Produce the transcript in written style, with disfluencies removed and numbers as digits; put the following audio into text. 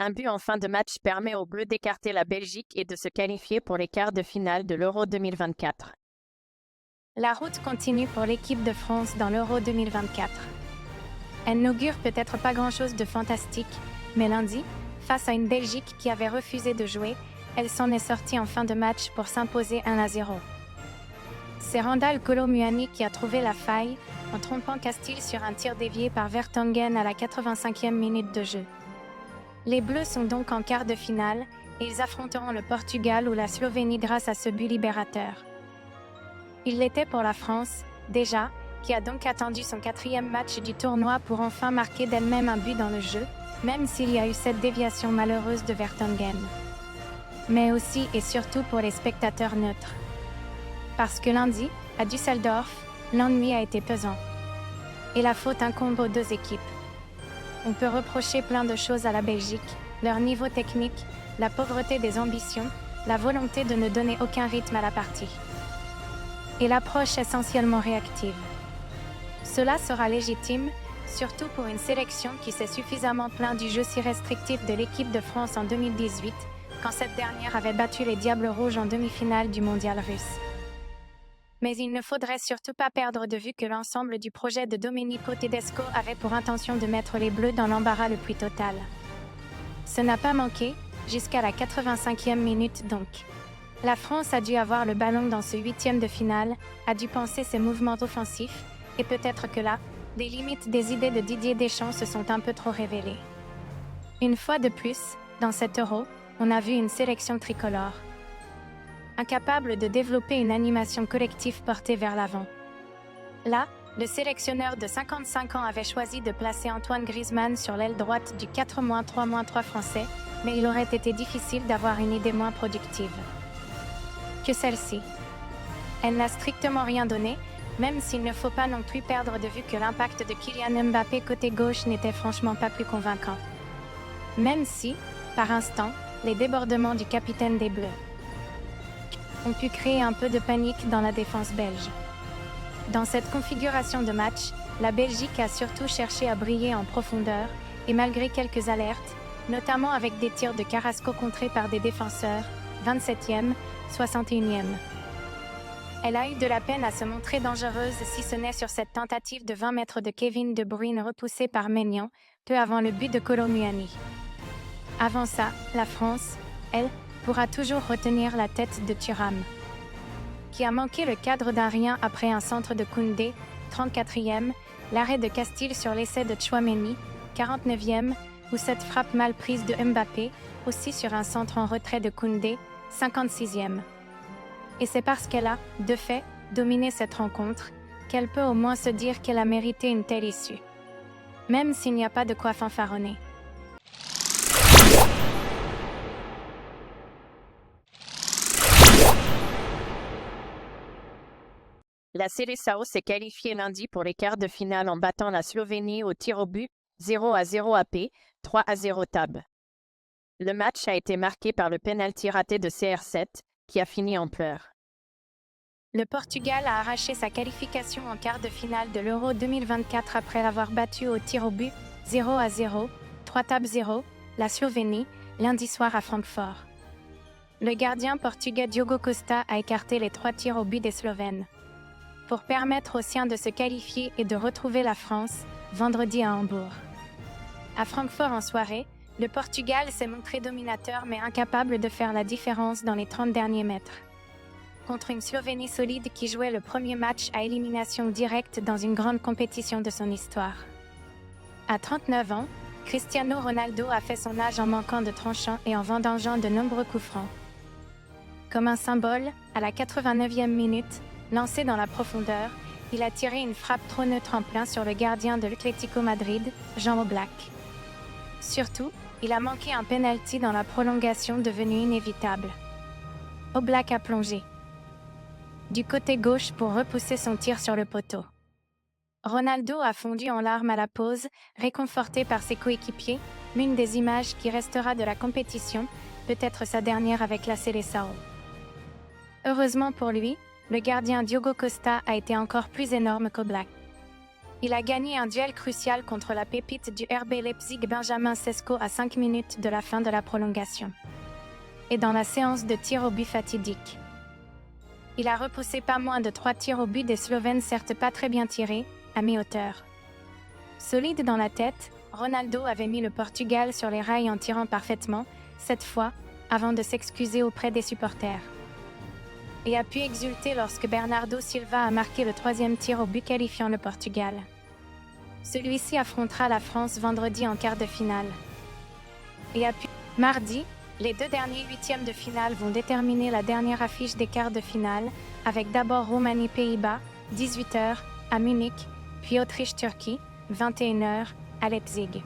Un but en fin de match permet aux Bleus d'écarter la Belgique et de se qualifier pour les quarts de finale de l'Euro 2024. La route continue pour l'équipe de France dans l'Euro 2024. Elle n'augure peut-être pas grand-chose de fantastique, mais lundi, face à une Belgique qui avait refusé de jouer, elle s'en est sortie en fin de match pour s'imposer 1-0. C'est Randal Kolo Muani qui a trouvé la faille, en trompant Castille sur un tir dévié par Vertonghen à la 85e minute de jeu. Les Bleus sont donc en quart de finale, et ils affronteront le Portugal ou la Slovénie grâce à ce but libérateur. Il l'était pour la France, déjà, qui a donc attendu son 4e match du tournoi pour enfin marquer d'elle-même un but dans le jeu, même s'il y a eu cette déviation malheureuse de Vertonghen. Mais aussi et surtout pour les spectateurs neutres. Parce que lundi, à Düsseldorf, l'ennui a été pesant. Et la faute incombe aux deux équipes. On peut reprocher plein de choses à la Belgique, leur niveau technique, la pauvreté des ambitions, la volonté de ne donner aucun rythme à la partie. Et l'approche essentiellement réactive. Cela sera légitime, surtout pour une sélection qui s'est suffisamment plaint du jeu si restrictif de l'équipe de France en 2018, quand cette dernière avait battu les Diables Rouges en demi-finale du mondial russe. Mais il ne faudrait surtout pas perdre de vue que l'ensemble du projet de Domenico Tedesco avait pour intention de mettre les Bleus dans l'embarras le plus total. Ce n'a pas manqué, jusqu'à la 85e minute donc. La France a dû avoir le ballon dans ce 8e de finale, a dû penser ses mouvements offensifs, et peut-être que là, les limites des idées de Didier Deschamps se sont un peu trop révélées. Une fois de plus, dans cet Euro, on a vu une sélection tricolore. Incapable de développer une animation collective portée vers l'avant. Là, le sélectionneur de 55 ans avait choisi de placer Antoine Griezmann sur l'aile droite du 4-3-3 français, mais il aurait été difficile d'avoir une idée moins productive que celle-ci. Elle n'a strictement rien donné, même s'il ne faut pas non plus perdre de vue que l'impact de Kylian Mbappé côté gauche n'était franchement pas plus convaincant. Même si, par instant, les débordements du capitaine des Bleus ont pu créer un peu de panique dans la défense belge. Dans cette configuration de match, la Belgique a surtout cherché à briller en profondeur, et malgré quelques alertes, notamment avec des tirs de Carrasco contrés par des défenseurs, 27e, 61e. Elle a eu de la peine à se montrer dangereuse si ce n'est sur cette tentative de 20 mètres de Kevin De Bruyne repoussée par Maignan, peu avant le but de Kolo Muani. Avant ça, la France, elle, pourra toujours retenir la tête de Thuram, qui a manqué le cadre d'un rien après un centre de Koundé, 34e, l'arrêt de Castille sur l'essai de Tchouaméni, 49e, ou cette frappe mal prise de Mbappé, aussi sur un centre en retrait de Koundé, 56e. Et c'est parce qu'elle a, de fait, dominé cette rencontre, qu'elle peut au moins se dire qu'elle a mérité une telle issue. Même s'il n'y a pas de quoi fanfaronner. La Seleção s'est qualifiée lundi pour les quarts de finale en battant la Slovénie au tir au but, 0-0 AP, 3-0 TAB. Le match a été marqué par le pénalty raté de CR7, qui a fini en pleurs. Le Portugal a arraché sa qualification en quart de finale de l'Euro 2024 après l'avoir battu au tir au but, 0-0, 3-0, la Slovénie, lundi soir à Francfort. Le gardien portugais Diogo Costa a écarté les 3 tirs au but des Slovènes, pour permettre aux siens de se qualifier et de retrouver la France, vendredi à Hambourg. À Francfort en soirée, le Portugal s'est montré dominateur mais incapable de faire la différence dans les 30 derniers mètres. Contre une Slovénie solide qui jouait le premier match à élimination directe dans une grande compétition de son histoire. À 39 ans, Cristiano Ronaldo a fait son âge en manquant de tranchant et en vendangeant de nombreux coups francs. Comme un symbole, à la 89e minute, lancé dans la profondeur, il a tiré une frappe trop neutre en plein sur le gardien de l'Atlético Madrid, Jean Oblak. Surtout, il a manqué un penalty dans la prolongation devenue inévitable. Oblak a plongé du côté gauche pour repousser son tir sur le poteau. Ronaldo a fondu en larmes à la pause, réconforté par ses coéquipiers, l'une des images qui restera de la compétition, peut-être sa dernière avec la Seleção. Heureusement pour lui, le gardien Diogo Costa a été encore plus énorme qu'Oblak. Il a gagné un duel crucial contre la pépite du RB Leipzig Benjamin Sesko à 5 minutes de la fin de la prolongation. Et dans la séance de tirs au but fatidique. Il a repoussé pas moins de 3 tirs au but des Slovènes, certes pas très bien tirés, à mi-hauteur. Solide dans la tête, Ronaldo avait mis le Portugal sur les rails en tirant parfaitement, cette fois, avant de s'excuser auprès des supporters. Et a pu exulter lorsque Bernardo Silva a marqué le 3e tir au but qualifiant le Portugal. Celui-ci affrontera la France vendredi en quart de finale. Et a pu... Mardi, les 2 derniers 8e de finale vont déterminer la dernière affiche des quarts de finale, avec d'abord Roumanie-Pays-Bas, 18h, à Munich, puis Autriche-Turquie, 21h, à Leipzig.